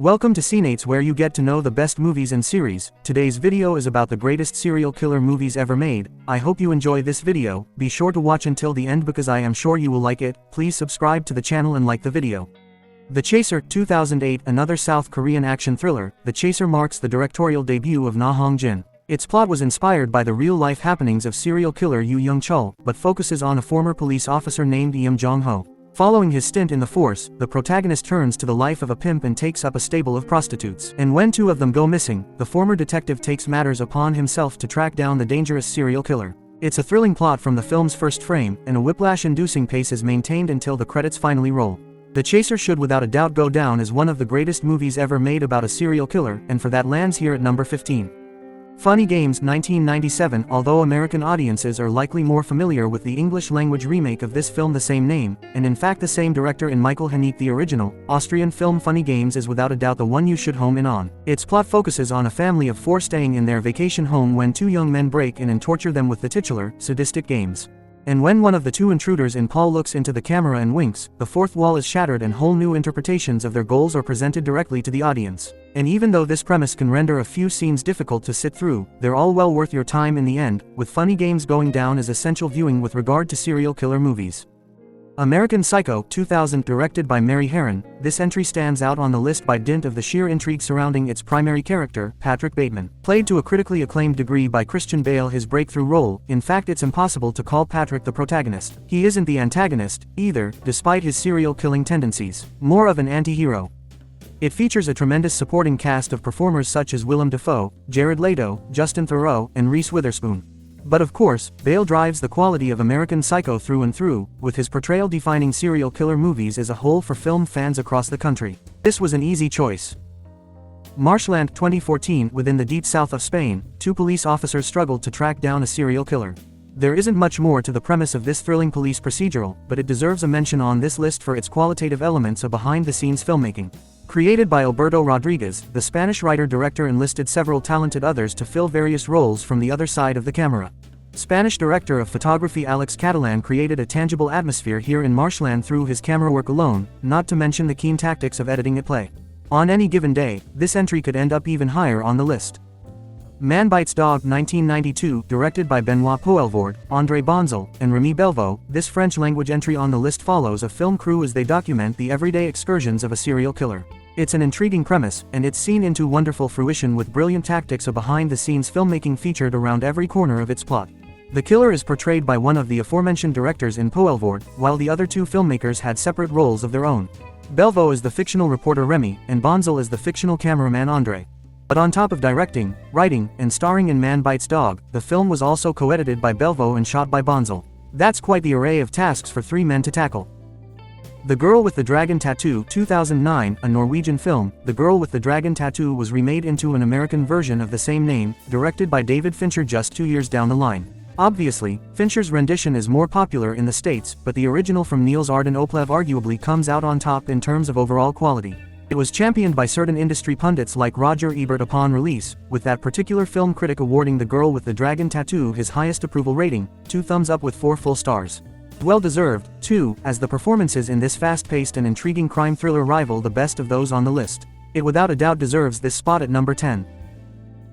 Welcome to Cineights, where you get to know the best movies and series. Today's video is about the greatest serial killer movies ever made. I hope you enjoy this video. Be sure to watch until the end because I am sure you will like it. Please subscribe to the channel and like the video. The Chaser, 2008, another South Korean action thriller. The Chaser marks the directorial debut of Na Hong-jin. Its plot was inspired by the real-life happenings of serial killer Yoo Young-chul, but focuses on a former police officer named Eum Jong-ho. Following his stint in the force, the protagonist turns to the life of a pimp and takes up a stable of prostitutes. And when two of them go missing, the former detective takes matters upon himself to track down the dangerous serial killer. It's a thrilling plot from the film's first frame, and a whiplash-inducing pace is maintained until the credits finally roll. The Chaser should without a doubt go down as one of the greatest movies ever made about a serial killer, and for that lands here at number 15. Funny Games, 1997. Although American audiences are likely more familiar with the English-language remake of this film the same name, and in fact the same director in Michael Haneke, the original, Austrian film Funny Games is without a doubt the one you should home in on. Its plot focuses on a family of four staying in their vacation home when two young men break in and torture them with the titular, sadistic games. And when one of the two intruders in Paul looks into the camera and winks, the fourth wall is shattered and whole new interpretations of their goals are presented directly to the audience. And even though this premise can render a few scenes difficult to sit through, they're all well worth your time in the end, with Funny Games going down as essential viewing with regard to serial killer movies. American Psycho, 2000, directed by Mary Harron. This entry stands out on the list by dint of the sheer intrigue surrounding its primary character, Patrick Bateman. Played to a critically acclaimed degree by Christian Bale, his breakthrough role. In fact, it's impossible to call Patrick the protagonist. He isn't the antagonist, either, despite his serial killing tendencies. More of an anti-hero. It features a tremendous supporting cast of performers such as Willem Dafoe, Jared Leto, Justin Theroux, and Reese Witherspoon. But of course, Bale drives the quality of American Psycho through and through, with his portrayal defining serial killer movies as a whole for film fans across the country. This was an easy choice. Marshland, 2014. Within the deep south of Spain, two police officers struggled to track down a serial killer. There isn't much more to the premise of this thrilling police procedural, but it deserves a mention on this list for its qualitative elements of behind-the-scenes filmmaking. Created by Alberto Rodriguez, the Spanish writer-director enlisted several talented others to fill various roles from the other side of the camera. Spanish director of photography Alex Catalan created a tangible atmosphere here in Marshland through his camera work alone, not to mention the keen tactics of editing at play. On any given day, this entry could end up even higher on the list. Man Bites Dog, 1992, directed by Benoit Poelvoorde, André Bonzel, and Rémi Belvaux. This French-language entry on the list follows a film crew as they document the everyday excursions of a serial killer. It's an intriguing premise, and it's seen into wonderful fruition with brilliant tactics of behind-the-scenes filmmaking featured around every corner of its plot. The killer is portrayed by one of the aforementioned directors in Poelvoorde, while the other two filmmakers had separate roles of their own. Belvaux is the fictional reporter Rémi, and Bonzel is the fictional cameraman André. But on top of directing, writing, and starring in Man Bites Dog, the film was also co-edited by Belvaux and shot by Bonzel. That's quite the array of tasks for three men to tackle. The Girl with the Dragon Tattoo, 2009, a Norwegian film. The Girl with the Dragon Tattoo was remade into an American version of the same name, directed by David Fincher just 2 years down the line. Obviously, Fincher's rendition is more popular in the States, but the original from Niels Arden Oplev arguably comes out on top in terms of overall quality. It was championed by certain industry pundits like Roger Ebert upon release, with that particular film critic awarding The Girl with the Dragon Tattoo his highest approval rating, 2 thumbs up with 4 full stars. Well deserved, too, as the performances in this fast-paced and intriguing crime thriller rival the best of those on the list. It without a doubt deserves this spot at number 10.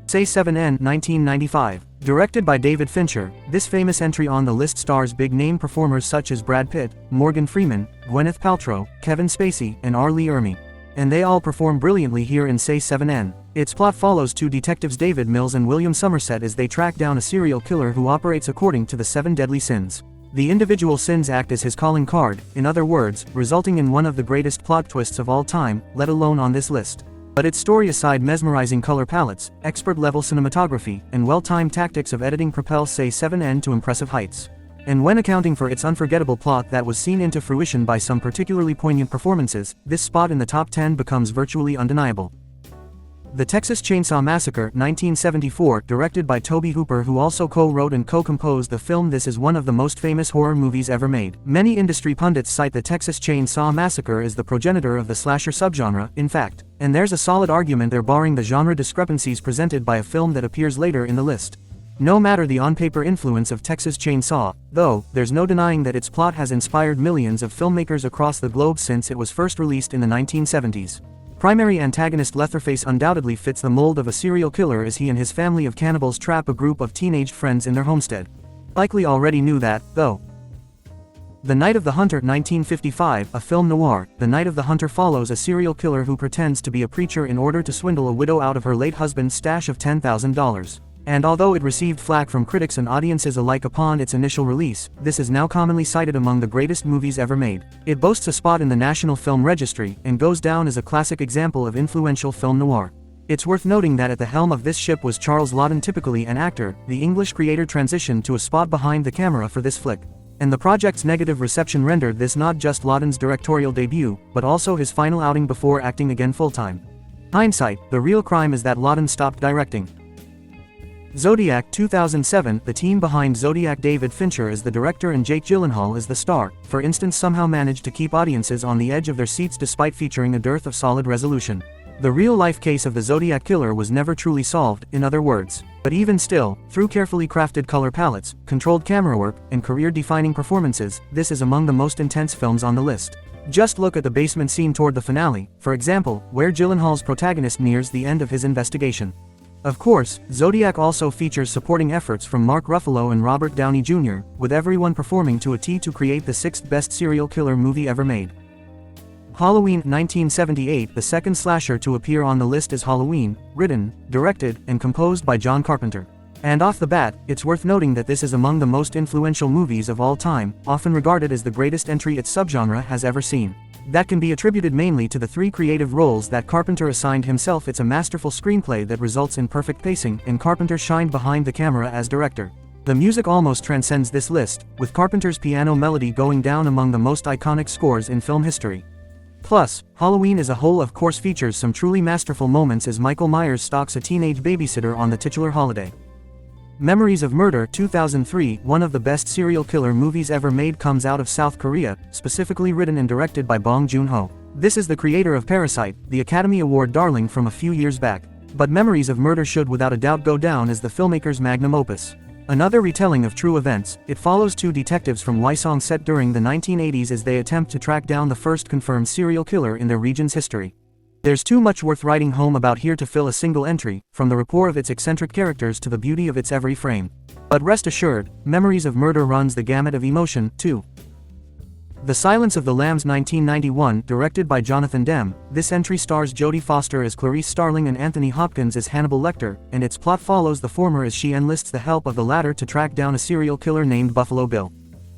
Say 7N, 1995. Directed by David Fincher, this famous entry on the list stars big-name performers such as Brad Pitt, Morgan Freeman, Gwyneth Paltrow, Kevin Spacey, and R. Lee Ermey. And they all perform brilliantly here in Say 7N. Its plot follows two detectives David Mills and William Somerset as they track down a serial killer who operates according to the 7 deadly sins. The individual sins act as his calling card, in other words, resulting in one of the greatest plot twists of all time, let alone on this list. But its story aside, mesmerizing color palettes, expert-level cinematography, and well-timed tactics of editing propel Say 7N to impressive heights. And when accounting for its unforgettable plot that was seen into fruition by some particularly poignant performances, this spot in the top 10 becomes virtually undeniable. The Texas Chainsaw Massacre, 1974, directed by Tobe Hooper, who also co-wrote and co-composed the film. This is one of the most famous horror movies ever made. Many industry pundits cite the Texas Chainsaw Massacre as the progenitor of the slasher subgenre, in fact. And there's a solid argument there barring the genre discrepancies presented by a film that appears later in the list. No matter the on-paper influence of Texas Chainsaw, though, there's no denying that its plot has inspired millions of filmmakers across the globe since it was first released in the 1970s. Primary antagonist Leatherface undoubtedly fits the mold of a serial killer as he and his family of cannibals trap a group of teenage friends in their homestead. Likely already knew that, though. The Night of the Hunter 1955, a film noir, The Night of the Hunter follows a serial killer who pretends to be a preacher in order to swindle a widow out of her late husband's stash of $10,000. And although it received flack from critics and audiences alike upon its initial release, this is now commonly cited among the greatest movies ever made. It boasts a spot in the National Film Registry, and goes down as a classic example of influential film noir. It's worth noting that at the helm of this ship was Charles Laughton, typically an actor. The English creator transitioned to a spot behind the camera for this flick. And the project's negative reception rendered this not just Laughton's directorial debut, but also his final outing before acting again full-time. Hindsight, the real crime is that Laughton stopped directing. Zodiac 2007, the team behind Zodiac, David Fincher is the director and Jake Gyllenhaal is the star, for instance, somehow managed to keep audiences on the edge of their seats despite featuring a dearth of solid resolution. The real-life case of the Zodiac killer was never truly solved, in other words. But even still, through carefully crafted color palettes, controlled camera work, and career-defining performances, this is among the most intense films on the list. Just look at the basement scene toward the finale, for example, where Gyllenhaal's protagonist nears the end of his investigation. Of course, Zodiac also features supporting efforts from Mark Ruffalo and Robert Downey Jr., with everyone performing to a T to create the sixth best serial killer movie ever made. Halloween 1978, the second slasher to appear on the list is Halloween, written, directed, and composed by John Carpenter. And off the bat, it's worth noting that this is among the most influential movies of all time, often regarded as the greatest entry its subgenre has ever seen. That can be attributed mainly to the three creative roles that Carpenter assigned himself. It's a masterful screenplay that results in perfect pacing, and Carpenter shined behind the camera as director. The music almost transcends this list, with Carpenter's piano melody going down among the most iconic scores in film history. Plus, Halloween as a whole of course features some truly masterful moments as Michael Myers stalks a teenage babysitter on the titular holiday. Memories of Murder 2003, one of the best serial killer movies ever made, comes out of South Korea, specifically written and directed by Bong Joon-ho. This is the creator of Parasite, the Academy Award darling from a few years back. But Memories of Murder should without a doubt go down as the filmmaker's magnum opus. Another retelling of true events, it follows two detectives from Hwasong set during the 1980s as they attempt to track down the first confirmed serial killer in their region's history. There's too much worth writing home about here to fill a single entry, from the rapport of its eccentric characters to the beauty of its every frame. But rest assured, Memories of Murder runs the gamut of emotion, too. The Silence of the Lambs 1991, directed by Jonathan Demme, this entry stars Jodie Foster as Clarice Starling and Anthony Hopkins as Hannibal Lecter, and its plot follows the former as she enlists the help of the latter to track down a serial killer named Buffalo Bill.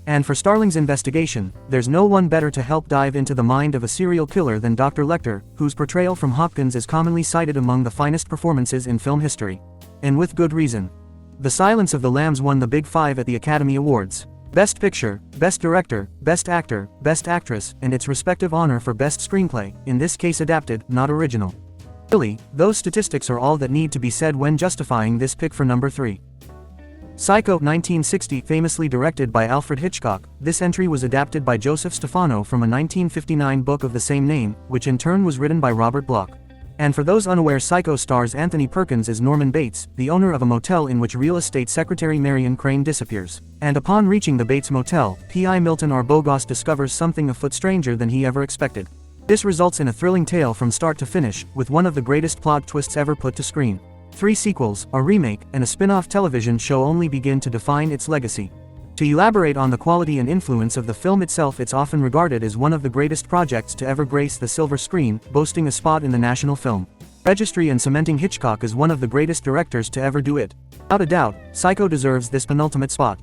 And for Starling's investigation, there's no one better to help dive into the mind of a serial killer than Dr. Lecter, whose portrayal from Hopkins is commonly cited among the finest performances in film history. And with good reason. The Silence of the Lambs won the Big Five at the Academy Awards. Best Picture, Best Director, Best Actor, Best Actress, and its respective honor for Best Screenplay, in this case adapted, not original. Really, those statistics are all that need to be said when justifying this pick for number 3. Psycho 1960, famously directed by Alfred Hitchcock, this entry was adapted by Joseph Stefano from a 1959 book of the same name, which in turn was written by Robert Bloch. And for those unaware, Psycho stars Anthony Perkins as Norman Bates, the owner of a motel in which real estate secretary Marion Crane disappears. And upon reaching the Bates Motel, P.I. Milton Arbogast discovers something a foot stranger than he ever expected. This results in a thrilling tale from start to finish, with one of the greatest plot twists ever put to screen. 3 sequels, a remake, and a spin-off television show only begin to define its legacy. To elaborate on the quality and influence of the film itself, it's often regarded as one of the greatest projects to ever grace the silver screen, boasting a spot in the National Film Registry and cementing Hitchcock as one of the greatest directors to ever do it. Without a doubt, Psycho deserves this penultimate spot.